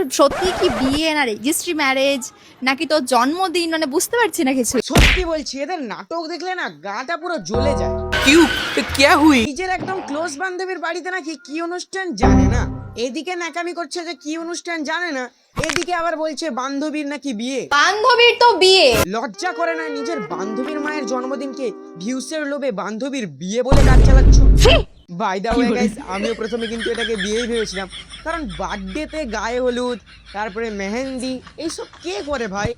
তোর সত্যি কি বিয়ে না রেজিস্ট্রি ম্যারেজ নাকি তোর জন্মদিন মানে বুঝতে পারছি না কিছু। সত্যি বলছি এদের নাটক দেখলে না গাটা পুরো জ্বলে যায়। क्यों क्या हुई? নিজের একদম ক্লোজ বান্ধবীর বাড়িতে নাকি কি অনুষ্ঠান জানে না, এদিকে ন্যাকামি করছে যে কি অনুষ্ঠান জানে না, এদিকে আবার বলছে বান্ধবীর নাকি বিয়ে। বান্ধবীর তো বিয়ে। লজ্জা করে না নিজের বান্ধবীর মায়ের জন্মদিনকে ভিউসের লোভে বান্ধবীর বিয়ে বলে কাজ চালাচ্ছ? বাই দা ওয়ে গাইস, আমিও প্রথমে কিন্তু এটাকে বিয়েই ভেবেছিলাম, কারণ বার্থডেতে গায়ে হলুদ, তারপরে মেহেন্দি, এইসব কে করে ভাই?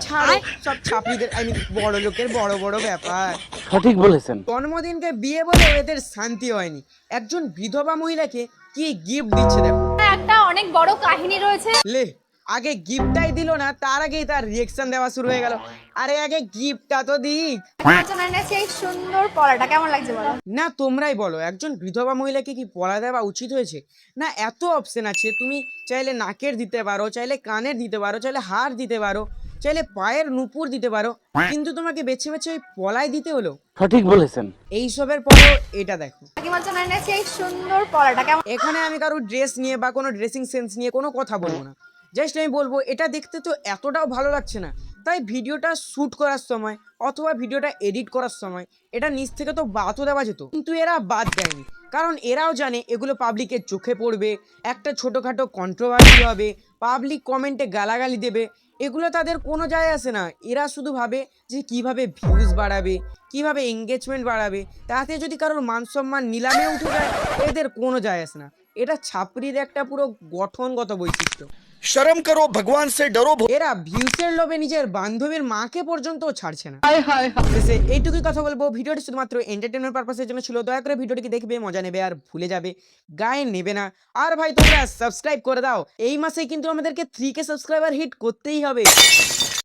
ছাড়ো সব ছাপড়িদের, আই মিন বড় লোকের বড় বড় ব্যাপার। সঠিক বলেছেন। জন্মদিনকে বিয়ে বলে এদের শান্তি হয়নি। একজন বিধবা মহিলাকে কি গিফট দিচ্ছে দেখো। একটা অনেক বড় কাহিনী রয়েছে। লে, আগে গিফটটাই দিল না, তার আগেই তার রিয়েকশন দেওয়া শুরু হয়ে গেল। আরে আগে গিফটটা তো দিক সেই সুন্দর পলাটা কেমন লাগছে বলো? না। তোমরাই বলো, একজন বিধবা মহিলাকে কি পলা দেওয়া উচিত হয়েছে? না, এত অপশন আছে, তুমি চাইলে নাকের দিতে পারো, চাইলে কানের দিতে পারো, চাইলে হার দিতে পারো, চাইলে পায়ের নুপুর দিতে পারো, কিন্তু তোমাকে বেছে বেছে ওই পলাই দিতে হলো। সঠিক বলেছেন। এইসবের পরেও এটা দেখো। সেই সুন্দর পলাটা কেমন? এখানে আমি কারো ড্রেস নিয়ে বা কোনো ড্রেসিং সেন্স নিয়ে কোনো কথা বলবো না, জাস্ট আমি বলবো এটা দেখতে তো এতটাও ভালো লাগছে না, তাই ভিডিওটা শ্যুট করার সময় অথবা ভিডিওটা এডিট করার সময় এটা নিচ থেকে তো বাদও দেওয়া যেত, কিন্তু এরা বাদ দেয়নি, কারণ এরাও জানে এগুলো পাবলিকের চোখে পড়বে, একটা ছোটোখাটো কন্ট্রোভার্সি হবে, পাবলিক কমেন্টে গালাগালি দেবে, এগুলো তাদের কোনো যায় আসে না। এরা শুধু ভাবে যে কিভাবে ভিউজ বাড়াবে, কিভাবে এঙ্গেজমেন্ট বাড়াবে, তাতে যদি কারোর মান সম্মান নিলামে উঠে যায় এদের কোনো যায় আসে না। এটা ছাপড়ির একটা পুরো গঠনগত বৈশিষ্ট্য। शर्म करो, भगवान से डरो। এরা ভিউসের লোভে নিজের বান্ধবীর মাকে পর্যন্ত ছাড়ছে না। শেষে এইটুকুই কথা বলবো, ভিডিওটি শুধুমাত্র এন্টারটেনমেন্ট পারপাসের জন্য ছিল। দয়া করে ভিডিওটিকে দেখবে, মজা নেবে আর ভুলে যাবে, গায়ে নেবে না। আর ভাই তোমরা সাবস্ক্রাইব করে দাও, এই মাসেই কিন্তু আমাদেরকে 3K সাবস্ক্রাইবার হিট করতেই হবে।